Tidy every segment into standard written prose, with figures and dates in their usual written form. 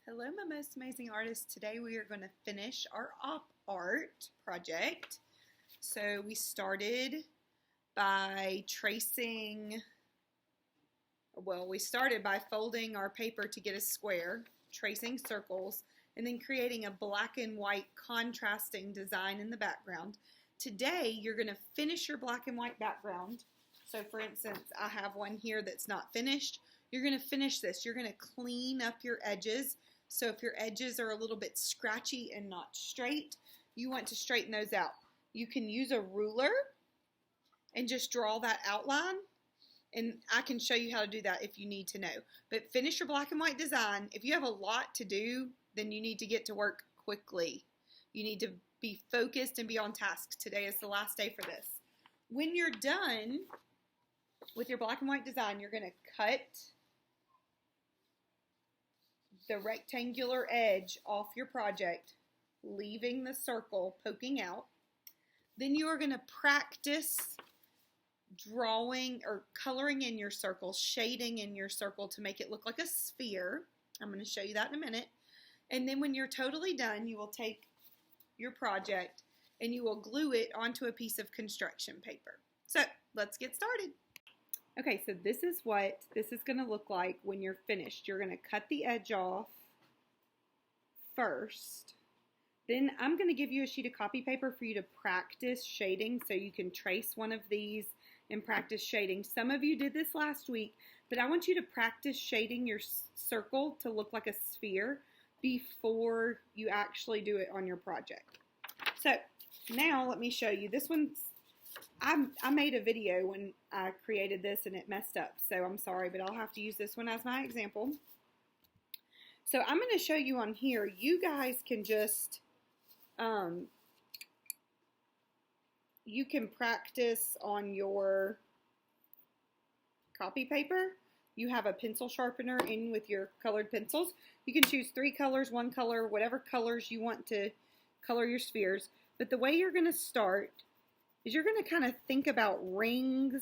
Hello, my most amazing artists. Today we are going to finish our op art project. So we started by by folding our paper to get a square, tracing circles, and then creating a black and white contrasting design in the background. Today you're going to finish your black and white background. So for instance, I have one here that's not finished. You're going to finish this. You're going to clean up your edges. So if your edges are a little bit scratchy and not straight, you want to straighten those out. You can use a ruler and just draw that outline, and I can show you how to do that if you need to know. But finish your black and white design. If you have a lot to do, then you need to get to work quickly. You need to be focused and be on task. Today is the last day for this. When you're done with your black and white design, you're going to cut the rectangular edge off your project, leaving the circle poking out. Then you are going to practice drawing or coloring in your circle, shading in your circle to make it look like a sphere. I'm going to show you that in a minute. And then when you're totally done, you will take your project and you will glue it onto a piece of construction paper. So let's get started. Okay, so this is what this is going to look like when you're finished. You're going to cut the edge off first. Then I'm going to give you a sheet of copy paper for you to practice shading so you can trace one of these and practice shading. Some of you did this last week, but I want you to practice shading your circle to look like a sphere before you actually do it on your project. So now let me show you. This one's I made a video when I created this and it messed up, so I'm sorry, but I'll have to use this one as my example. So I'm going to show you on here. You guys can just, you can practice on your copy paper. You have a pencil sharpener in with your colored pencils. You can choose 3 colors, 1 color, whatever colors you want to color your spheres. But the way you're going to start is you're going to kind of think about rings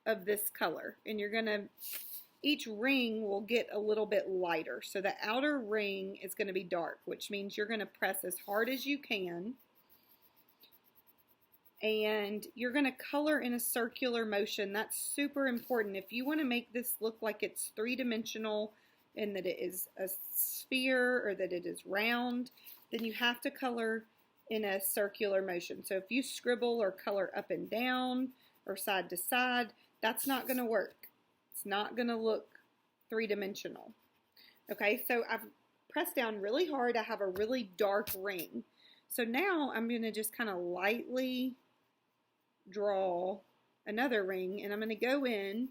of this color. And you're going to, each ring will get a little bit lighter. So the outer ring is going to be dark, which means you're going to press as hard as you can. And you're going to color in a circular motion. That's super important. If you want to make this look like it's 3-dimensional and that it is a sphere or that it is round, then you have to color in a circular motion. So if you scribble or color up and down or side to side, that's not going to work. It's not going to look 3-dimensional. Okay, so I've pressed down really hard. I have a really dark ring. So now I'm going to just kind of lightly draw another ring, and I'm going to go in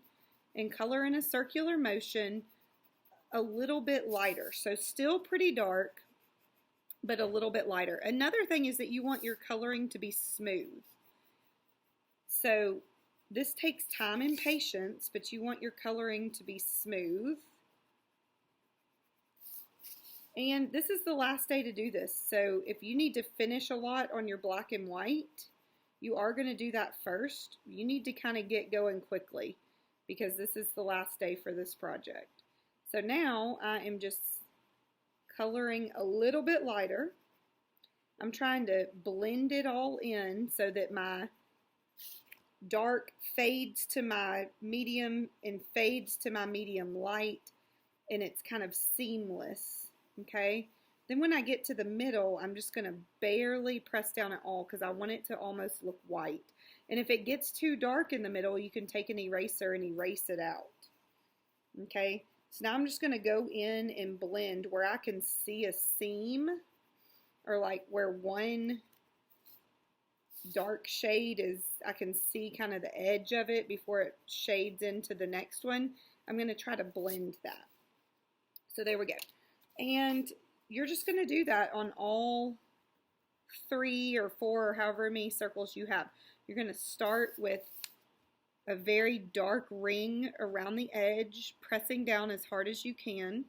and color in a circular motion a little bit lighter. So still pretty dark, but a little bit lighter. Another thing is that you want your coloring to be smooth. So this takes time and patience, but you want your coloring to be smooth. And this is the last day to do this. So if you need to finish a lot on your black and white, you are going to do that first. You need to kind of get going quickly because this is the last day for this project. So now I am just coloring a little bit lighter. I'm trying to blend it all in so that my dark fades to my medium and fades to my medium light, and it's kind of seamless. Okay, then when I get to the middle, I'm just going to barely press down it all because I want it to almost look white. And if it gets too dark in the middle, you can take an eraser and erase it out. Okay, so now I'm just going to go in and blend where I can see a seam, or like where one dark shade is, I can see kind of the edge of it before it shades into the next one. I'm going to try to blend that. So there we go. And you're just going to do that on all 3 or 4 or however many circles you have. You're going to start with a very dark ring around the edge, pressing down as hard as you can,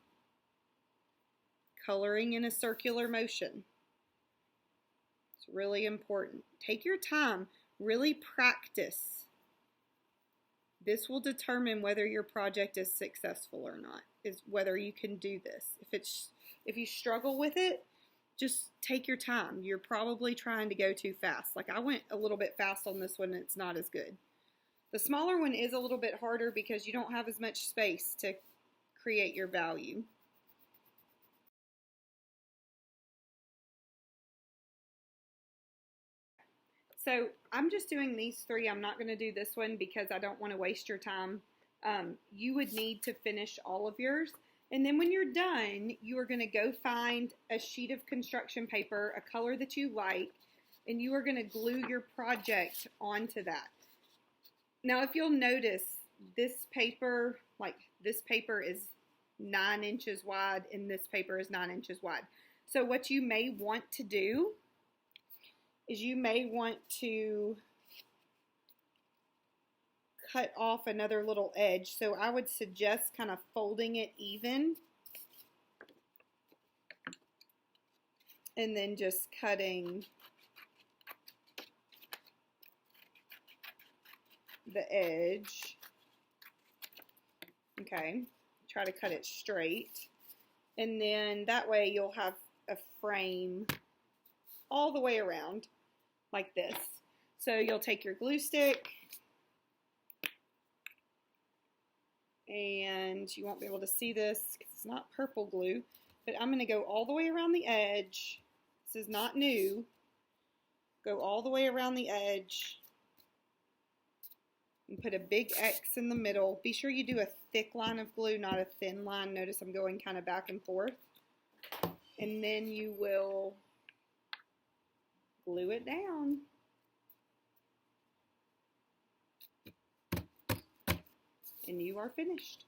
coloring in a circular motion. It's really important. Take your time. Really practice This will determine whether your project is successful or not, is whether you can do this. If you struggle with it, just take your time. You're probably trying to go too fast. Like I went a little bit fast on this one and it's not as good. The smaller one is a little bit harder because you don't have as much space to create your value. So I'm just doing these three. I'm not going to do this one because I don't want to waste your time. You would need to finish all of yours. And then when you're done, you are going to go find a sheet of construction paper, a color that you like, and you are going to glue your project onto that. Now, if you'll notice, this paper is 9 inches wide and this paper is 9 inches wide. So what you may want to do is you may want to cut off another little edge. So I would suggest kind of folding it even and then just cutting the edge. Okay, try to cut it straight. And then that way you'll have a frame all the way around like this. So you'll take your glue stick, and you won't be able to see this because it's not purple glue, but I'm going to go all the way around the edge. This is not new. Go all the way around the edge and put a big X in the middle. Be sure you do a thick line of glue, not a thin line. Notice I'm going kind of back and forth. And then you will glue it down. And you are finished.